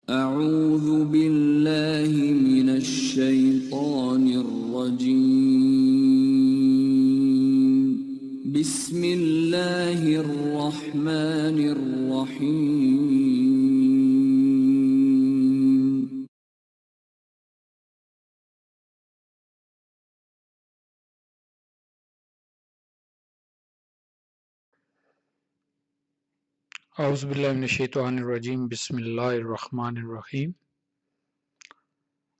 अऊज़ु बिल्लाहि मिनश शैतानिर रजीम। बिस्मिल्लाहिर रहमानिर रहीम। औज़ुबिल्लाहि मिनश्शैतानिर्रजीम बिस्मिल्लाहिर्रहमानिर्रहीम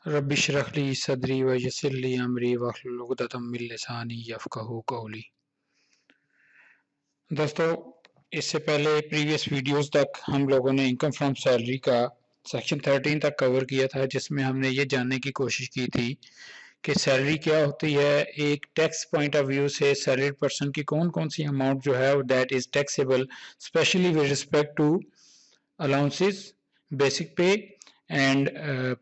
रब्बिश्रह ली सदरी व यस्सिर ली अमरी वहलुल उक़दतम मिन लिसानी यफ़क़हू क़ौली। दोस्तों, इससे पहले प्रीवियस वीडियोस तक हम लोगों ने इनकम फ्रॉम सैलरी का सेक्शन 13 तक कवर किया था, जिसमें हमने ये जानने की कोशिश की थी कि सैलरी क्या होती है। एक टैक्स पॉइंट ऑफ व्यू से सैलरीड पर्सन की कौन कौन सी अमाउंट जो है that is taxable, specially with respect to allowances, basic pay and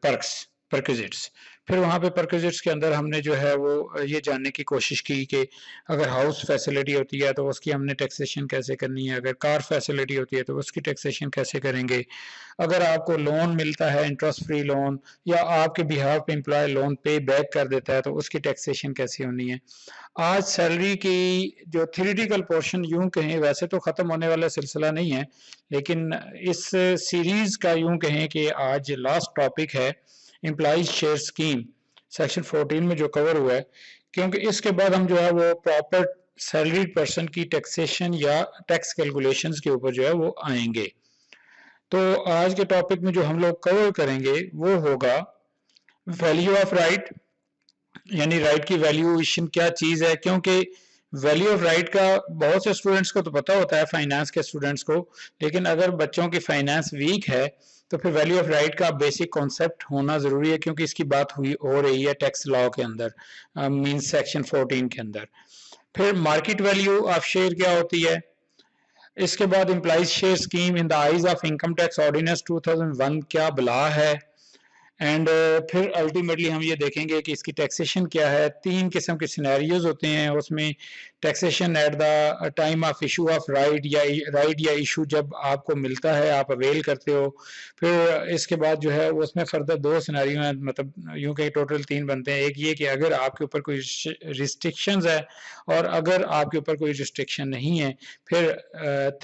perquisites. फिर वहाँ पे परक्विजिट्स के अंदर हमने जो है वो ये जानने की कोशिश की कि अगर हाउस फैसिलिटी होती है तो उसकी हमने टैक्सेशन कैसे करनी है, अगर कार फैसिलिटी होती है तो उसकी टैक्सेशन कैसे करेंगे, अगर आपको लोन मिलता है इंटरेस्ट फ्री लोन या आपके बिहाफ पे एम्प्लॉय लोन पे बैक कर देता है तो उसकी टैक्सेशन कैसी होनी है। आज सैलरी की जो थ्योरेटिकल पोर्शन यूं कहें, वैसे तो ख़त्म होने वाला सिलसिला नहीं है, लेकिन इस सीरीज़ का यूं कहें कि आज लास्ट टॉपिक है एम्प्लॉइज शेयर स्कीम सेक्शन 14 में जो कवर हुआ है, क्योंकि इसके बाद हम जो है वो प्रॉपर सैलरीड पर्सन की टैक्सेशन या टैक्स कैलकुलेशंस के ऊपर जो है वो आएंगे। तो आज के टॉपिक में जो हम लोग कवर करेंगे वो होगा वैल्यू ऑफ राइट, यानी राइट की वैल्यूएशन क्या चीज़ है। क्योंकि वैल्यू ऑफ राइट का बहुत से स्टूडेंट्स को तो पता होता है, फाइनेंस के स्टूडेंट्स को, लेकिन अगर बच्चों की फाइनेंस वीक है तो फिर वैल्यू ऑफ राइट का बेसिक कॉन्सेप्ट होना ज़रूरी है, क्योंकि इसकी बात हो रही है टैक्स लॉ के अंदर, मींस सेक्शन 14 के अंदर। फिर मार्केट वैल्यू ऑफ शेयर क्या होती है। इसके बाद employees share scheme in the eyes of income tax ordinance 2001 क्या बला है। एंड फिर अल्टीमेटली हम ये देखेंगे कि इसकी टैक्सेशन क्या है। 3 किस्म के सिनेरियोज होते हैं उसमें, taxation eight the time of issue of right या इशू जब आपको मिलता है, आप अवेल करते हो। फिर इसके बाद जो है उसमें फर्दर 2 सिनेरियो हैं, मतलब यूं कहीं टोटल 3 बनते हैं। एक ये कि अगर आपके ऊपर कोई रिस्ट्रिक्शंस है, और अगर आपके ऊपर कोई रिस्ट्रिक्शन नहीं है, फिर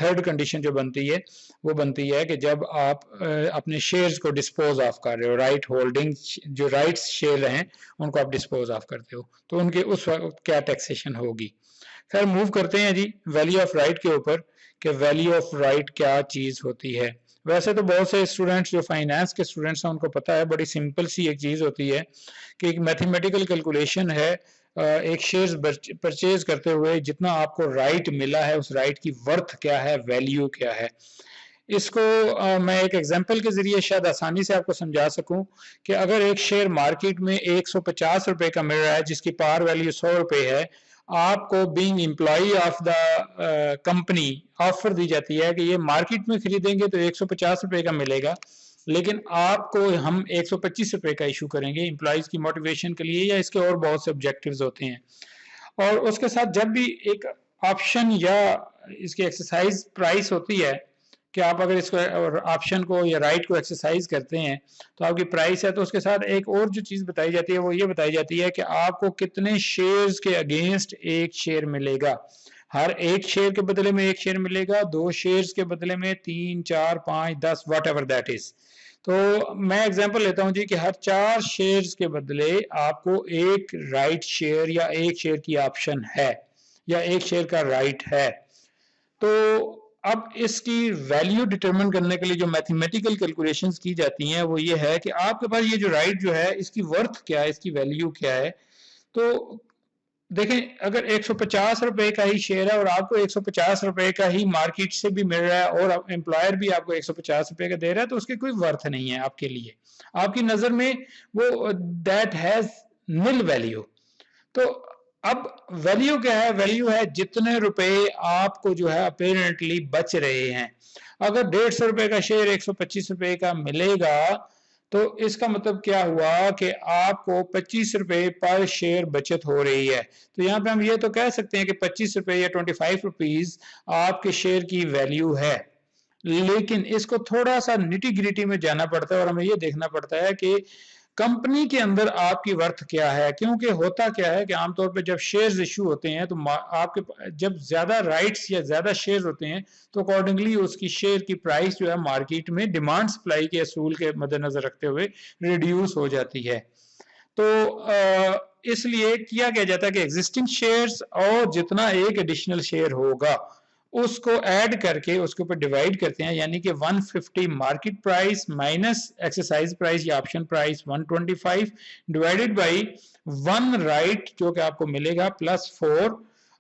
थर्ड कंडीशन जो बनती है वो बनती है कि जब आप अपने शेयर्स को डिस्पोज ऑफ कर रहे हो, राइट होल्डिंग, जो राइट्स शेयर हैं उनको आप डिस्पोज ऑफ करते हो, तो उनके उस वक्त क्या टैक्सेशन होगी। खैर मूव करते हैं जी वैल्यू ऑफ राइट के ऊपर, कि वैल्यू ऑफ राइट क्या चीज़ होती है। वैसे तो बहुत से स्टूडेंट्स जो फाइनेंस के स्टूडेंट्स हैं उनको पता है, बड़ी सिंपल सी एक चीज़ होती है कि एक मैथमेटिकल कैलकुलेशन है, एक शेयर्स परचेज करते हुए जितना आपको राइट मिला है उस राइट की वर्थ क्या है, वैल्यू क्या है। इसको मैं एक एग्जांपल के ज़रिए शायद आसानी से आपको समझा सकूं कि अगर एक शेयर मार्केट में 150 रुपए का मिल रहा है जिसकी पार वैल्यू 100 रुपए है, आपको being employee of the company offer दी जाती है कि ये मार्केट में खरीदेंगे तो 150 रुपए का मिलेगा, लेकिन आपको हम 125 रुपए का इशू करेंगे एम्प्लॉइज की मोटिवेशन के लिए, या इसके और बहुत से ऑब्जेक्टिव्स होते हैं। और उसके साथ जब भी एक ऑप्शन या इसकी एक्सरसाइज प्राइस होती है कि आप अगर इसको ऑप्शन को या राइट को एक्सरसाइज करते हैं तो आपकी प्राइस है, तो उसके साथ एक और जो चीज़ बताई जाती है वो ये बताई जाती है कि आपको कितने शेयर्स के अगेंस्ट एक शेयर मिलेगा। हर एक शेयर के बदले में एक शेयर मिलेगा, 2 शेयर्स के बदले में 3, 4, 5, 10 वट एवर दैट इज। तो मैं एग्जांपल लेता हूं जी कि हर 4 शेयर्स के बदले आपको एक राइट शेयर या एक शेयर की ऑप्शन है या एक शेयर का राइट है। तो अब इसकी वैल्यू डिटरमिन करने के लिए जो मैथमेटिकल कैलकुलेशंस की जाती हैं वो ये है कि आपके पास ये जो राइट जो है इसकी वर्थ क्या है, इसकी वैल्यू क्या है। तो देखें, अगर 150 रुपए का ही शेयर है और आपको 150 रुपए का ही मार्केट से भी मिल रहा है और एम्प्लॉयर भी आपको 150 रुपए का दे रहा है, तो उसकी कोई वर्थ नहीं है आपके लिए, आपकी नजर में वो दैट हैज निल वैल्यू। तो अब वैल्यू क्या है, वैल्यू है जितने रुपए आपको जो है अपेरेंटली बच रहे हैं। अगर 150 रुपए का शेयर 125 रुपए का मिलेगा तो इसका मतलब क्या हुआ कि आपको 25 रुपए पर शेयर बचत हो रही है। तो यहाँ पे हम ये तो कह सकते हैं कि 25 रुपए या 25 रुपीज आपके शेयर की वैल्यू है। लेकिन इसको थोड़ा सा निटी ग्रिटी में जाना पड़ता है और हमें ये देखना पड़ता है कि कंपनी के अंदर आपकी वर्थ क्या है, क्योंकि होता क्या है कि आमतौर पे जब शेयर्स इशू होते हैं तो आपके जब ज्यादा राइट्स या ज्यादा शेयर होते हैं तो अकॉर्डिंगली उसकी शेयर की प्राइस जो है मार्केट में डिमांड सप्लाई के असूल के मद्देनजर रखते हुए रिड्यूस हो जाती है। तो इसलिए किया क्या जाता है कि एग्जिस्टिंग शेयर्स और जितना एक एडिशनल शेयर होगा उसको ऐड करके उसके ऊपर डिवाइड करते हैं, यानी कि 150 market price minus exercise price या option price 125 divided by 1 right जो कि आपको मिलेगा प्लस 4,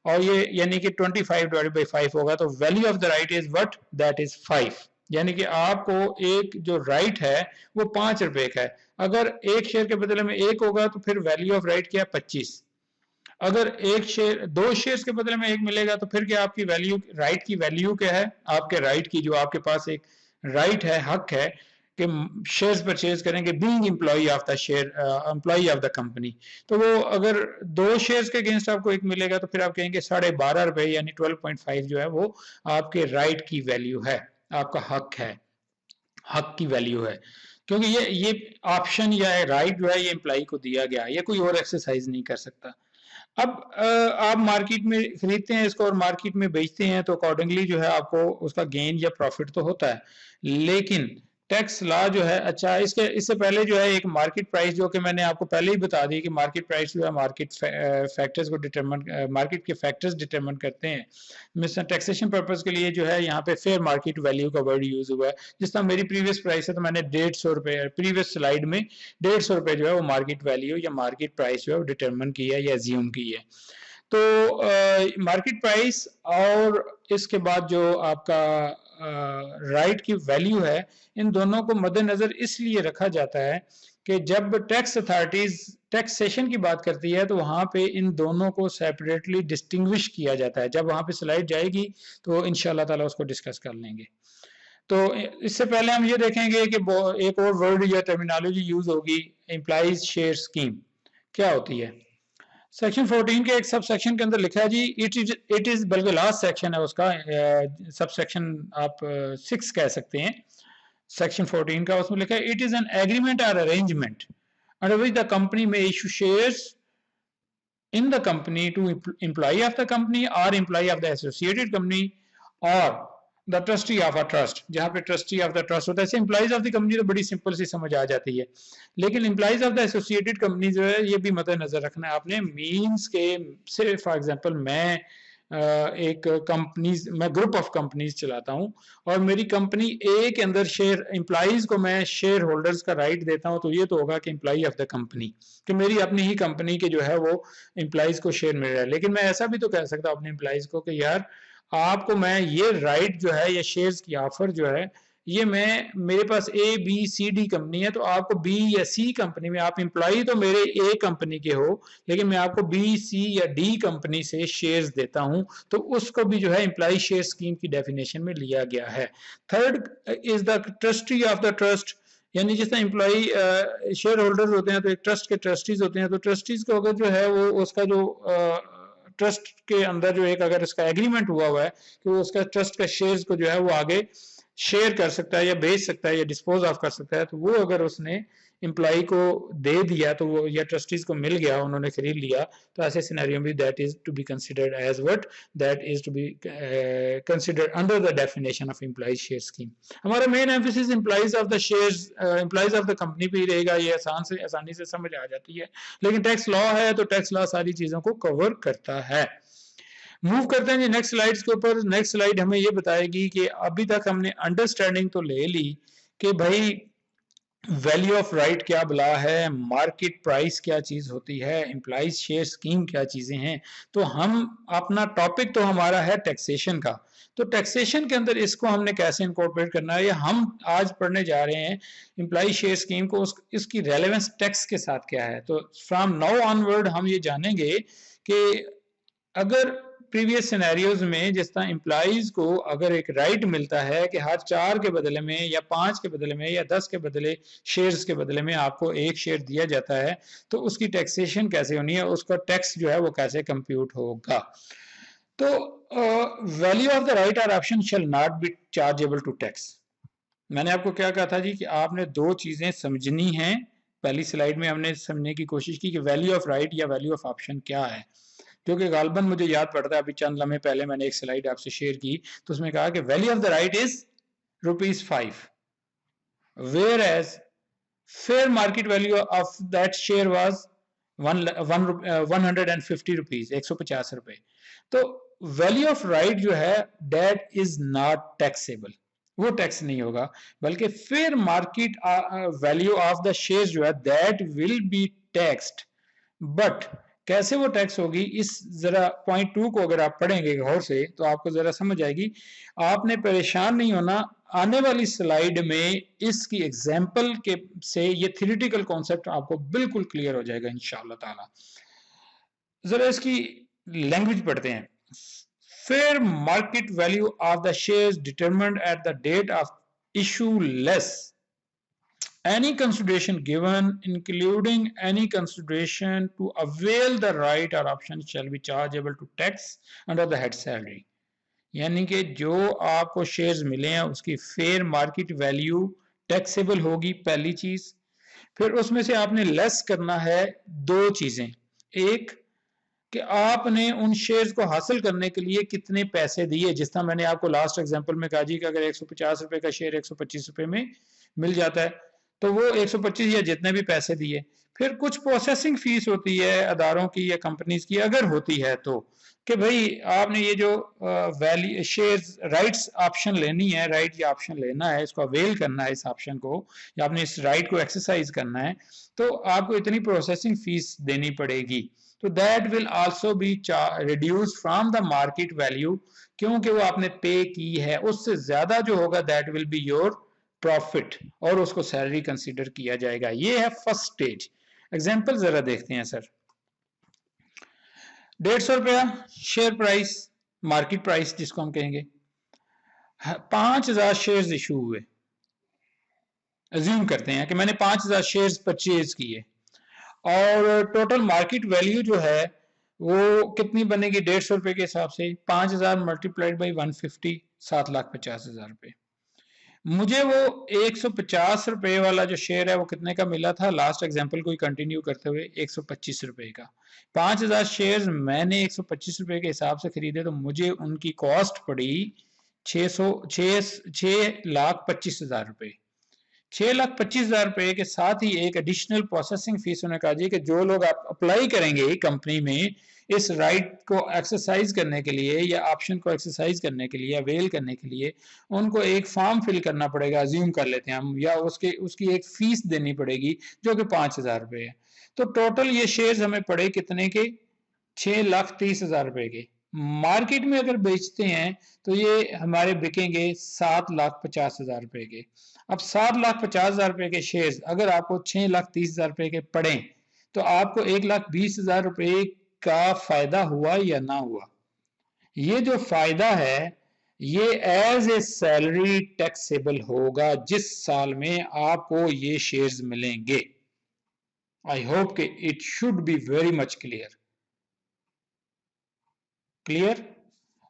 और ये यानी कि 25 डिवाइडेड बाय 5 होगा, तो value of the right is what, that is 5। यानी कि आपको एक जो राइट है वो 5 रुपए का है। अगर एक शेयर के बदले में 1 होगा तो फिर वैल्यू ऑफ राइट क्या है, 25। अगर एक शेयर 2 शेयर्स के बदले में 1 मिलेगा तो फिर क्या आपकी वैल्यू, राइट की वैल्यू क्या है, आपके राइट की जो आपके पास एक राइट है, हक है कि शेयर्स परचेज करेंगे being employ of the share, employ of the company. तो वो अगर 2 शेयर्स के अगेंस्ट आपको 1 मिलेगा तो फिर आप कहेंगे 12.5 रुपए यानी 12.5 जो है वो आपके राइट की वैल्यू है, आपका हक है, हक की वैल्यू है, क्योंकि ये ऑप्शन या राइट जो है ये एम्प्लॉय को दिया गया है, ये कोई और एक्सरसाइज नहीं कर सकता। अब आप मार्केट में खरीदते हैं इसको और मार्केट में बेचते हैं तो अकॉर्डिंगली जो है आपको उसका गेन या प्रॉफिट तो होता है, लेकिन टैक्स लॉ जो है, अच्छा इससे पहले जो है एक मार्केट प्राइस जो कि मैंने आपको पहले ही बता दी कि मार्केट प्राइस जो है मार्केट फैक्टर्स को डिटरमिन, मार्केट के फैक्टर्स डिटरमिन करते हैं। मिस्टर टैक्सेशन पर्पस के लिए जो है यहाँ पे फेयर मार्केट वैल्यू का वर्ड यूज हुआ है। जिस तरह मेरी प्रीवियस प्राइस है तो मैंने 150 रुपए, प्रीवियस स्लाइड में 150 रुपए जो है वो मार्केट वैल्यू या मार्केट प्राइस जो है वो डिटरमिन की है या एज्यूम की है। तो मार्केट प्राइस और इसके बाद जो आपका राइट की वैल्यू है, इन दोनों को मद्देनजर इसलिए रखा जाता है कि जब टैक्स अथॉरिटीज टैक्सेशन की बात करती है तो वहां पे इन दोनों को सेपरेटली डिस्टिंग्विश किया जाता है। जब वहां पे स्लाइड जाएगी तो इंशाल्लाह ताला उसको डिस्कस कर लेंगे। तो इससे पहले हम ये देखेंगे कि एक और वर्ड या टर्मिनोलॉजी यूज होगी, एम्प्लॉइज शेयर स्कीम क्या होती है। सेक्शन 14 के एक सब सेक्शन के अंदर लिखा है जी, इट इज बल्कि लास्ट सेक्शन है उसका, सब सेक्शन आप 6 कह सकते हैं सेक्शन 14 का। उसमें लिखा है इट इज एन एग्रीमेंट और arrangement under which the company may issue shares in the company to employee of the company or employee of the associated company or the trustee of a trust। जहां पे trustee of the trust होता है, ऐसे employees of the company तो बड़ी simple सी समझ आ जाती है, लेकिन employees of the associated company जो है ये भी मद्देनजर रखना है आपने। मीन्स के से फॉर एग्जांपल मैं एक कंपनीज, मैं ग्रुप ऑफ कंपनीज चलाता हूं और मेरी कंपनी ए के अंदर शेयर, एम्प्लॉइज को मैं शेयर होल्डर्स का राइट देता हूं, तो ये तो होगा कि एम्प्लॉई ऑफ द कंपनी, कि मेरी अपनी ही कंपनी के जो है वो एम्प्लॉइज को शेयर मिल रहा है। लेकिन मैं ऐसा भी तो कह सकता हूं अपने एम्प्लॉइज को कि यार आपको मैं ये राइट जो है या शेयर्स की ऑफर जो है ये मैं, मेरे पास A B C D company है, तो आपको बी या सी कंपनी में, आप एम्प्लॉई तो मेरे ए कंपनी के हो लेकिन मैं आपको बी सी या डी कंपनी से शेयर्स देता हूं, तो उसको भी जो है एम्प्लॉई शेयर स्कीम की डेफिनेशन में लिया गया है। Third is the trustee of the trust, यानी जिस तरह एम्प्लॉई शेयर होल्डर्स होते हैं तो एक ट्रस्ट के ट्रस्टीज होते हैं, तो ट्रस्टीज को अगर जो है वो उसका जो ट्रस्ट के अंदर जो एक अगर इसका एग्रीमेंट हुआ है कि वो उसका ट्रस्ट का शेयर्स को जो है वो आगे शेयर कर सकता है या बेच सकता है या डिस्पोज ऑफ कर सकता है, तो वो अगर उसने एम्प्लॉई को दे दिया तो वो, या ट्रस्टीज को मिल गया, उन्होंने खरीद लिया, तो ऐसे सिनेरियो में that is to be considered as what, that is to be considered under the definition of employee share scheme. हमारा main emphasis employees of the shares, employees of the company पे ही रहेगा, ये आसानी से समझ आ जाती है, लेकिन टैक्स लॉ है तो टैक्स लॉ सारी चीजों को कवर करता है। मूव करते हैं जी नेक्स्ट स्लाइड्स के ऊपर। नेक्स्ट स्लाइड हमें ये बताएगी कि अभी तक हमने अंडरस्टैंडिंग तो ले ली कि भाई वैल्यू ऑफ राइट क्या बला है, मार्केट प्राइस क्या चीज होती है, एम्प्लॉइज शेयर स्कीम क्या चीजें हैं, तो हम अपना टॉपिक तो हमारा है टैक्सेशन का, तो टैक्सेशन के अंदर इसको हमने कैसे इनकॉर्पोरेट करना है, या हम आज पढ़ने जा रहे हैं एम्प्लॉई शेयर स्कीम को, इसकी रेलेवेंस टैक्स के साथ क्या है। तो फ्रॉम नाउ ऑनवर्ड हम ये जानेंगे कि अगर प्रीवियस सिनेरियोज में जिस तरह एम्प्लॉइज को अगर एक राइट मिलता है कि हर 4 के बदले में या 5 के बदले में या 10 के बदले शेयर्स के बदले में आपको एक शेयर दिया जाता है, तो उसकी टैक्सेशन कैसे होनी है, उसका टैक्स जो है वो कैसे कंप्यूट होगा। तो value of the right or option shall not be chargeable to tax. मैंने आपको क्या कहा था जी कि आपने दो चीजें समझनी हैं। पहली स्लाइड में हमने समझने की कोशिश की कि वैल्यू ऑफ राइट या वैल्यू ऑफ ऑप्शन क्या है, क्योंकि गालबन मुझे याद पड़ता है, अभी चंद लम्हे पहले मैंने एक स्लाइड आपसे शेयर की तो उसमें कहा कि value of the right is ₹5, where as fair market value of that share was 150 rupees, 150 रुपए। तो वैल्यू ऑफ राइट जो है दैट इज नॉट टैक्सेबल, वो टैक्स नहीं होगा, बल्कि fair market value of the share जो है that will be taxed. But कैसे वो टैक्स होगी, इस जरा पॉइंट 2 को अगर आप पढ़ेंगे गौर से तो आपको जरा समझ आएगी। आपने परेशान नहीं होना, आने वाली स्लाइड में इसकी एग्जाम्पल के से ये थ्योरेटिकल कॉन्सेप्ट आपको बिल्कुल क्लियर हो जाएगा इंशाअल्लाह ताला। जरा इसकी लैंग्वेज पढ़ते हैं। Fair market value of the shares determined at the date of issue less any consideration given, including any consideration to avail the right or option, shall be chargeable to tax under the head salary। यानी कि जो आपको shares मिले हैं उसकी fair market value taxable होगी, पहली चीज। फिर उसमें से आपने लेस करना है दो चीजें, एक कि आपने उन शेयर्स को हासिल करने के लिए कितने पैसे दिए, जिस तरह मैंने आपको लास्ट एग्जांपल में कहा जी कि अगर 150 रुपए का शेयर 125 रुपए में मिल जाता है तो वो 125 या जितने भी पैसे दिए। फिर कुछ प्रोसेसिंग फीस होती है अदारों की या कंपनीज की, अगर होती है तो, कि भाई आपने ये जो वैल्यू शेयर्स राइट्स ऑप्शन लेनी है, राइट या ऑप्शन लेना है, इसको अवेल करना है इस ऑप्शन को, या आपने इस राइट को एक्सरसाइज करना है, तो आपको इतनी प्रोसेसिंग फीस देनी पड़ेगी। तो that will also be reduce from the market value, क्योंकि वो आपने पे की है, उससे ज्यादा जो होगा that will be your profit और उसको सैलरी कंसीडर किया जाएगा। ये है फर्स्ट स्टेज। एग्जांपल जरा देखते हैं सर। 150 रुपया शेयर प्राइस, मार्केट प्राइस जिसको हम कहेंगे, 5000 शेयर्स इशू हुए। अज्यूम करते हैं कि मैंने 5000 शेयर्स परचेज किए और टोटल मार्केट वैल्यू जो है वो कितनी बनेगी 150 रुपए के हिसाब से, 5000 मल्टीप्लाइड बाई 150, 7,50,000 रुपए। मुझे वो 150 रुपए वाला जो शेयर है वो कितने का मिला था, लास्ट एग्जांपल को ही कंटिन्यू करते हुए 125 रुपए का। 5000 शेयर्स मैंने 125 रुपए के हिसाब से खरीदे तो मुझे उनकी कॉस्ट पड़ी 6,25,000 रुपए। 6,25,000 रुपए के साथ ही एक एडिशनल प्रोसेसिंग फीस उन्होंने कहा जी कि जो लोग आप अप्लाई करेंगे कंपनी में इस राइट को एक्सरसाइज करने के लिए या ऑप्शन को एक्सरसाइज करने के लिए, अवेल करने के लिए, उनको एक फॉर्म फिल करना पड़ेगा, अज्यूम कर लेते हैं हम, या उसकी एक फीस देनी पड़ेगी जो कि 5,000 रुपए है। तो टोटल ये शेयर्स हमें पड़े कितने के, 6,30,000 रुपए के। मार्केट में अगर बेचते हैं तो ये हमारे बिकेंगे 7,50,000 रुपए के। अब 7,50,000 रुपए के शेयर्स अगर आपको 6,30,000 रुपए के पड़े तो आपको 1,20,000 रुपए का फायदा हुआ या ना हुआ। ये जो फायदा है ये एज ए सैलरी टैक्सेबल होगा जिस साल में आपको ये शेयर्स मिलेंगे। आई होप कि it should be very much clear. Clear?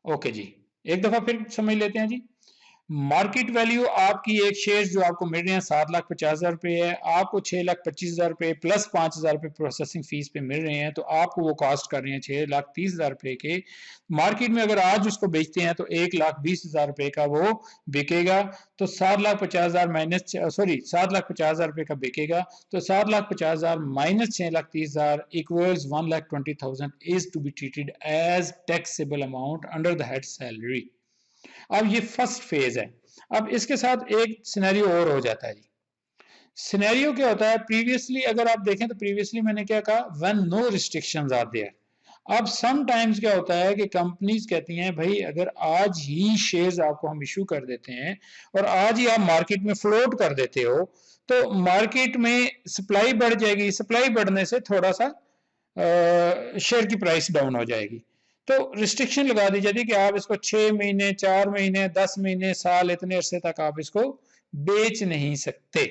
Okay जी, एक दफा फिर समझ लेते हैं जी। मार्केट वैल्यू आपकी एक शेयर जो आपको मिल रहे हैं 7,50,000 रुपए है, आपको 6,25,000 रुपए प्लस 5,000 रुपए प्रोसेसिंग फीस पे मिल रहे हैं, तो आपको वो कॉस्ट कर रहे हैं 6,30,000 रुपए के। मार्केट में अगर आज उसको बेचते हैं तो 1,20,000 रुपए का वो बिकेगा, तो 7,50,000 माइनस 7,50,000 रुपए का बिकेगा, तो 7,50,000 minus 6,30,000 equals 1,20,000 is to be treated as taxable amount under the head salary. अब ये फर्स्ट फेज है। अब इसके साथ एक सिनेरियो और हो जाता है जी। सिनेरियो क्या होता है, प्रीवियसली अगर आप देखें तो प्रीवियसली मैंने क्या कहा, when no restrictions are there. अब सम टाइम्स क्या होता है कि कंपनीज कहती हैं भाई अगर आज ही शेयर्स आपको हम इशू कर देते हैं और आज ही आप मार्केट में फ्लोट कर देते हो तो मार्केट में सप्लाई बढ़ जाएगी, सप्लाई बढ़ने से थोड़ा सा शेयर की प्राइस डाउन हो जाएगी, तो रिस्ट्रिक्शन लगा दी जाती है कि आप इसको 6 महीने, 4 महीने, 10 महीने, साल, इतने अरसे तक आप इसको बेच नहीं सकते।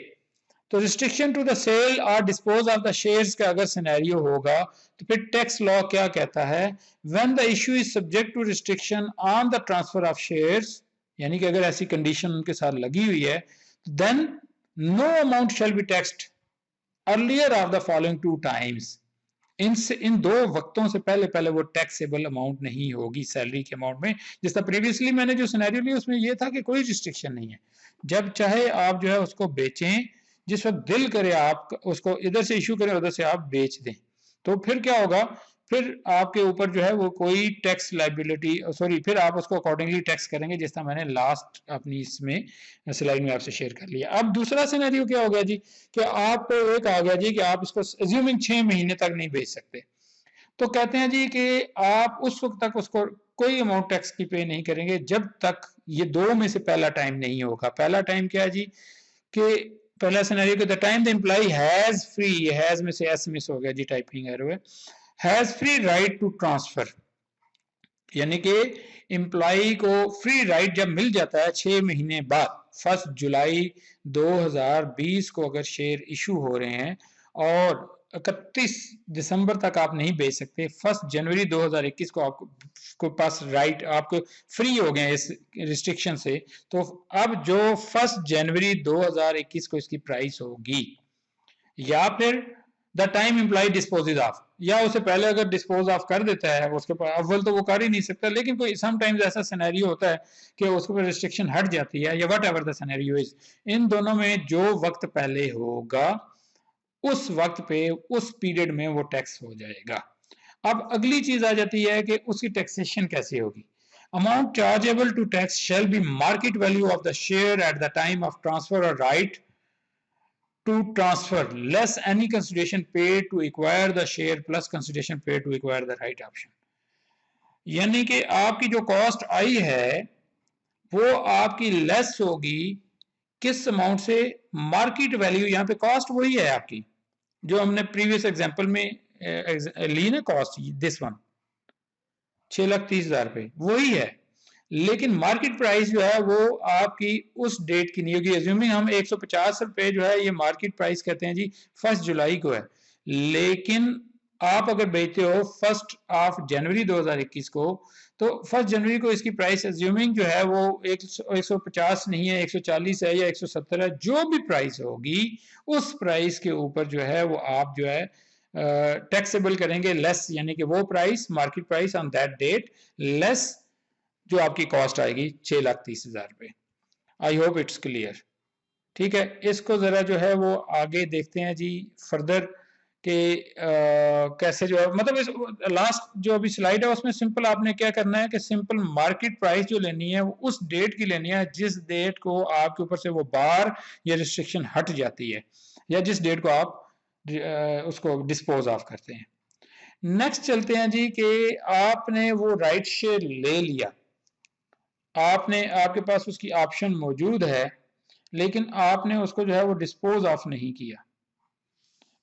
तो रिस्ट्रिक्शन टू द सेल और डिस्पोज ऑफ द शेयर्स का अगर सिनेरियो होगा तो फिर टैक्स लॉ क्या कहता है, when the issue is subject to restriction on the transfer of shares, यानी कि अगर ऐसी कंडीशन उनके साथ लगी हुई है, then no amount shall be taxed earlier of the following two times, इन दो वक्तों से पहले वो टैक्सेबल अमाउंट नहीं होगी सैलरी के अमाउंट में। जिस तरह प्रीवियसली मैंने जो सिनेरियो लिया उसमें ये था कि कोई रिस्ट्रिक्शन नहीं है, जब चाहे आप जो है उसको बेचें, जिस वक्त दिल करे आप उसको इधर से इशू करें उधर से आप बेच दें, तो फिर क्या होगा, फिर आपके ऊपर जो है वो कोई टैक्स लाइबिलिटी सॉरी फिर आप उसको अकॉर्डिंगली टैक्स करेंगे, जिस तरह मैंने लास्ट अपनी इसमें स्लाइड में आपसे शेयर कर लिया। अब दूसरा सिनेरियो क्या हो गया जी कि आपको एक आ गया जी कि आप इसको एज्यूमिंग 6 महीने तक नहीं बेच सकते, तो कहते हैं जी कि आप उस वक्त तक उसको कोई अमाउंट टैक्स की पे नहीं करेंगे जब तक ये दो में से पहला टाइम नहीं होगा। पहला टाइम क्या है जी कि पहला सिनेरियो कि the time the employ has free, has में से एस मिस हो गया जी, टाइपिंग एरर है, has free right to transfer, यानी कि एम्प्लॉय को फ्री राइट जब मिल जाता है 6 महीने बाद, 1 जुलाई 2020 को अगर शेयर इशू हो रहे हैं और 31 दिसंबर तक आप नहीं बेच सकते, 1 जनवरी 2021 को आपको पास राइट आपको फ्री हो गए इस रिस्ट्रिक्शन से, तो अब जो 1 जनवरी 2021 को इसकी प्राइस होगी, या फिर the time employ disposes of, या उससे पहले अगर डिस्पोज ऑफ कर देता है उसके पास, अव्वल तो वो कर ही नहीं सकता, लेकिन कोई समटाइम्स ऐसा सिनेरियो होता है कि उसके ऊपर रिस्ट्रिक्शन हट जाती है, या whatever the scenario is, इन दोनों में जो वक्त पहले होगा उस वक्त पे उस पीरियड में वो टैक्स हो जाएगा। अब अगली चीज आ जाती है कि उसकी टैक्सेशन कैसे होगी। Amount chargeable to tax shall be market value of the share at the time of transfer or right to transfer less any consideration paid to acquire the share plus consideration paid to acquire the right option, यानी कि आपकी जो cost आई है वो आपकी less होगी किस amount से, मार्केट वैल्यू, यहाँ पे कॉस्ट वही है आपकी जो हमने प्रीवियस एग्जांपल में ली ना, कॉस्ट दिस वन 6,30,000 रुपए वही है, लेकिन मार्केट प्राइस जो है वो आपकी उस डेट की नहीं होगी। एज्यूमिंग हम 150 रुपए जो है ये मार्केट प्राइस कहते हैं जी 1 जुलाई को है, लेकिन आप अगर बेचते हो 1 जनवरी 2021 को, तो 1 जनवरी को इसकी प्राइस एज्यूमिंग जो है वो 150 नहीं है, 140 है या 170 है, जो भी प्राइस होगी उस प्राइस के ऊपर जो है वो आप जो है टैक्सेबल करेंगे लेस, यानी कि वो price market price on that date less जो आपकी कॉस्ट आएगी 6,30,000 रुपए। I hope it's clear. ठीक है, इसको जरा जो है वो आगे देखते हैं जी फर्दर कि कैसे जो है, मतलब इस लास्ट जो अभी स्लाइड है उसमें सिंपल आपने क्या करना है कि सिंपल मार्केट प्राइस जो लेनी है वो उस डेट की लेनी है जिस डेट को आपके ऊपर से वो बार या रिस्ट्रिक्शन हट जाती है, या जिस डेट को आप उसको डिस्पोज ऑफ करते हैं। नेक्स्ट चलते हैं जी कि आपने वो राइट शेयर ले लिया, आपने आपके पास उसकी ऑप्शन मौजूद है, लेकिन आपने उसको जो है वो डिस्पोज ऑफ नहीं किया।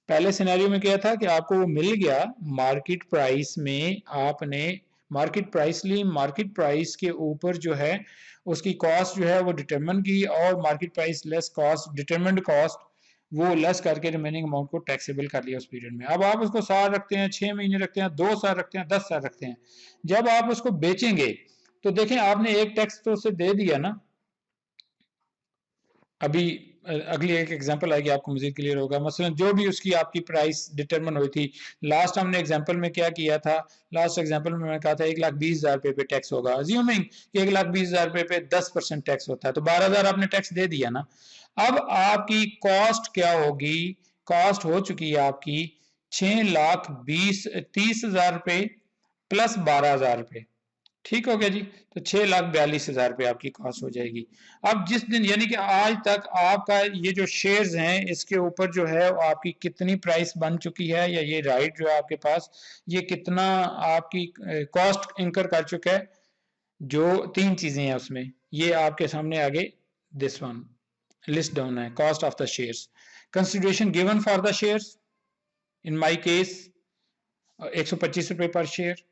पहले सिनेरियो में क्या था कि आपको वो मिल गया मार्केट प्राइस में, आपने मार्केट प्राइस ली, मार्केट प्राइस के ऊपर जो है उसकी कॉस्ट जो है वो डिटरमिन की, और market price less cost determined cost वो लेस करके रिमेनिंग अमाउंट को टैक्सेबल कर लिया उस पीरियड में। अब आप उसको साल रखते हैं, 6 महीने रखते हैं, 2 साल रखते हैं, 10 साल रखते हैं, जब आप उसको बेचेंगे तो देखें आपने एक टैक्स तो उसे दे दिया ना। अभी अगली एक एग्जांपल आएगी आपको मजीद क्लियर होगा। मसलन जो भी उसकी आपकी प्राइस डिटरमिन हुई थी, लास्ट हमने एग्जांपल में क्या किया था, लास्ट एग्जांपल में मैंने कहा था 1,20,000 रुपए पे टैक्स होगा, अज्यूमिंग कि 1,20,000 रुपए पे 10% टैक्स होता है, तो 12,000 आपने टैक्स दे दिया ना। अब आपकी कॉस्ट क्या होगी, कॉस्ट हो चुकी है आपकी 6,30,000 रुपए प्लस 12,000 रुपए, ठीक हो गया जी, तो 6,42,000 रुपए आपकी कॉस्ट हो जाएगी। अब जिस दिन यानी कि आज तक आपका ये जो शेयर्स हैं इसके ऊपर जो है आपकी कितनी प्राइस बन चुकी है, या ये राइट जो है आपके पास ये कितना आपकी कॉस्ट इंकर कर चुका है, जो 3 चीजें हैं उसमें, ये आपके सामने आगे दिस वन लिस्ट डाउन है। Cost of the shares, consideration given for the shares, in my case 125 रुपए पर share,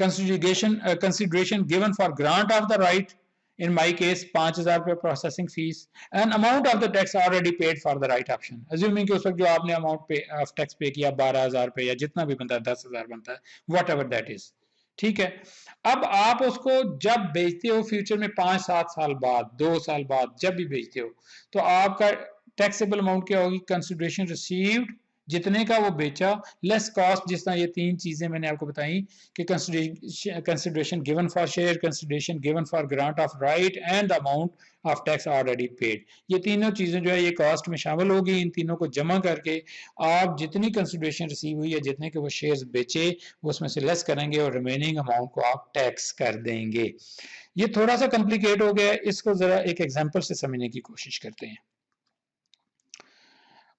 consideration given for grant of the right, in my case 5,000 रुपये processing fees and amount of the tax already paid for the right option, assuming कि उस वक्त जो आपने amount पे of tax पे किया 12,000 रुपये या जितना भी बनता है 10,000 बनता है, वट एवर दैट इज, ठीक है। अब आप उसको जब बेचते हो फ्यूचर में 5-7 साल बाद, 2 साल बाद जब भी बेचते हो, तो आपका टैक्सेबल अमाउंट क्या होगी, कंसिडरेशन रिसीव्ड जितने का वो बेचा लेस कॉस्ट, जिस तरह ये 3 चीजें मैंने आपको बताई कि consideration given for share, consideration given for grant of right and the amount of tax already paid, ये तीनों चीजें जो है ये कॉस्ट में शामिल होगी। इन तीनों को जमा करके आप जितनी कंसिडरेशन रिसीव हुई है, जितने के वो शेयर्स बेचे, वो उसमें से लेस करेंगे और रिमेनिंग अमाउंट को आप टैक्स कर देंगे। ये थोड़ा सा कॉम्प्लिकेट हो गया है, इसको जरा एक एग्जांपल से समझने की कोशिश करते हैं।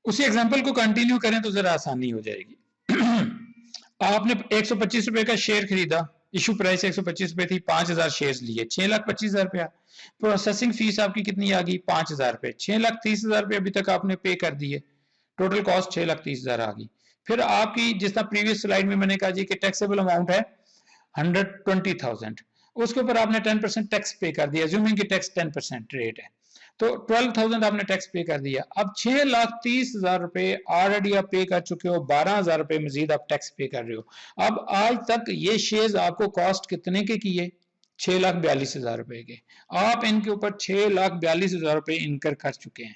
उसी एग्जांपल को कंटिन्यू करें तो जरा आसानी हो जाएगी। आपने 125 रुपए का शेयर खरीदा, इशू प्राइस 125 रुपए थी, 5,000 शेयर्स लिए, 6,25,000 रुपया। प्रोसेसिंग फीस आपकी कितनी आ गई, 5,000 रुपए, 6,30,000 रुपये अभी तक आपने पे कर दिए, टोटल कॉस्ट 6,30,000 आ गई। फिर आपकी जिस तरह प्रीवियस स्लाइड में मैंने कहा जी कि टैक्सेबल अमाउंट है 120,000, उसके ऊपर आपने 10% टैक्स पे कर दिया, अज्यूमिंग कि टैक्स 10% रेट है, तो 12,000 आपने टैक्स पे कर दिया। अब 6,30,000 रुपए ऑलरेडी आप पे कर चुके हो, 12,000 रुपए मजीद आप टैक्स पे कर रहे हो। अब आज तक ये शेयर्स आपको कॉस्ट कितने के किए, 6,42,000 रुपए के, आप इनके ऊपर 6,42,000 रुपए इनकर कर चुके हैं।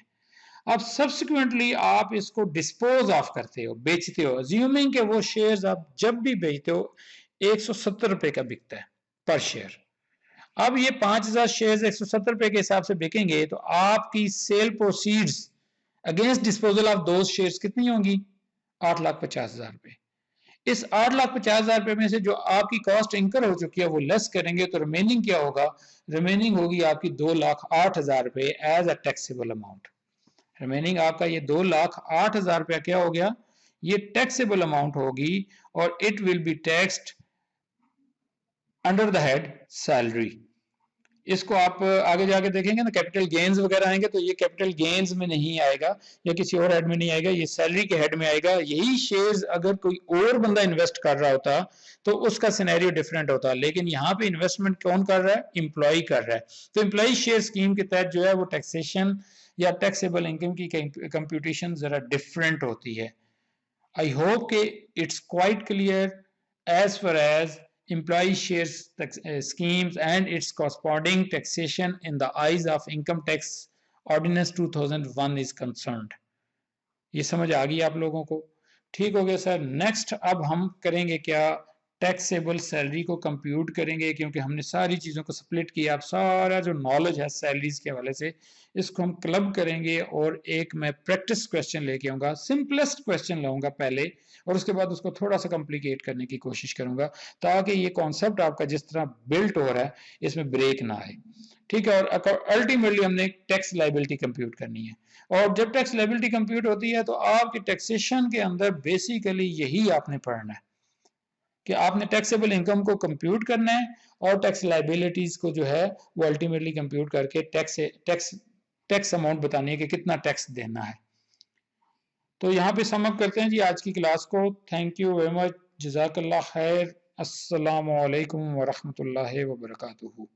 अब सब्सिक्वेंटली आप इसको डिस्पोज ऑफ करते हो, बेचते हो, अज्यूमिंग कि वो शेयर्स आप जब भी बेचते हो 170 रुपए का बिकता है पर शेयर। अब ये 5,000 शेयर्स 170 रुपए के हिसाब से बिकेंगे, तो आपकी sale proceeds against disposal of those shares कितनी होंगी, 8,50,000 रुपए। इस 8,50,000 रुपए में से जो आपकी कॉस्ट इंकर हो चुकी है वो लेस करेंगे, तो रिमेनिंग क्या होगा, रिमेनिंग होगी आपकी 2,08,000 रुपए as a taxable amount. Remaining आपका ये 2,08,000 रुपया क्या हो गया, ये टैक्सेबल अमाउंट होगी और it will be taxed under the head salary. इसको आप आगे जाके देखेंगे ना, कैपिटल गेन्स वगैरह आएंगे, तो ये कैपिटल गेन्स में नहीं आएगा या किसी और हेड में नहीं आएगा, ये सैलरी के हेड में आएगा। यही शेयर्स अगर कोई और बंदा इन्वेस्ट कर रहा होता तो उसका सिनेरियो डिफरेंट होता, लेकिन यहाँ पे इन्वेस्टमेंट कौन कर रहा है, एम्प्लॉय कर रहा है। तो एम्प्लॉय शेयर स्कीम के तहत जो है वो टैक्सेशन या टैक्सेबल इनकम की कंप्यूटेशन जरा डिफरेंट होती है। आई होप कि it's quite clear as far as employee shares schemes and its corresponding taxation in the eyes of income tax ordinance 2001 is concerned। ये समझ आ गई आप लोगों को, ठीक हो गया सर। नेक्स्ट अब हम करेंगे क्या, टैक्सेबल सैलरी को कंप्यूट करेंगे, क्योंकि हमने सारी चीज़ों को स्प्लिट किया। अब सारा जो नॉलेज है सैलरीज के हवाले से इसको हम क्लब करेंगे और एक मैं प्रैक्टिस क्वेश्चन लेके आऊँगा, सिंपलेस्ट क्वेश्चन लाऊंगा पहले और उसके बाद उसको थोड़ा सा कॉम्प्लिकेट करने की कोशिश करूंगा, ताकि ये कॉन्सेप्ट आपका जिस तरह बिल्ट हो रहा है इसमें ब्रेक ना आए, ठीक है। और अल्टीमेटली हमने टैक्स लायबिलिटी कंप्यूट करनी है, और जब टैक्स लायबिलिटी कंप्यूट होती है तो आपकी टैक्सेशन के अंदर बेसिकली यही आपने पढ़ना है कि आपने टैक्सेबल इनकम को कंप्यूट करना है और टैक्स लायबिलिटीज को जो है वो अल्टीमेटली कंप्यूट करके टैक्स अमाउंट बतानी है कि कितना टैक्स देना है। तो यहाँ पे सम अप करते हैं जी आज की क्लास को। थैंक यू वेरी मच, जज़ाकल्लाह खैर, अस्सलामु अलैकुम व रहमतुल्लाहि व बरकातुहू।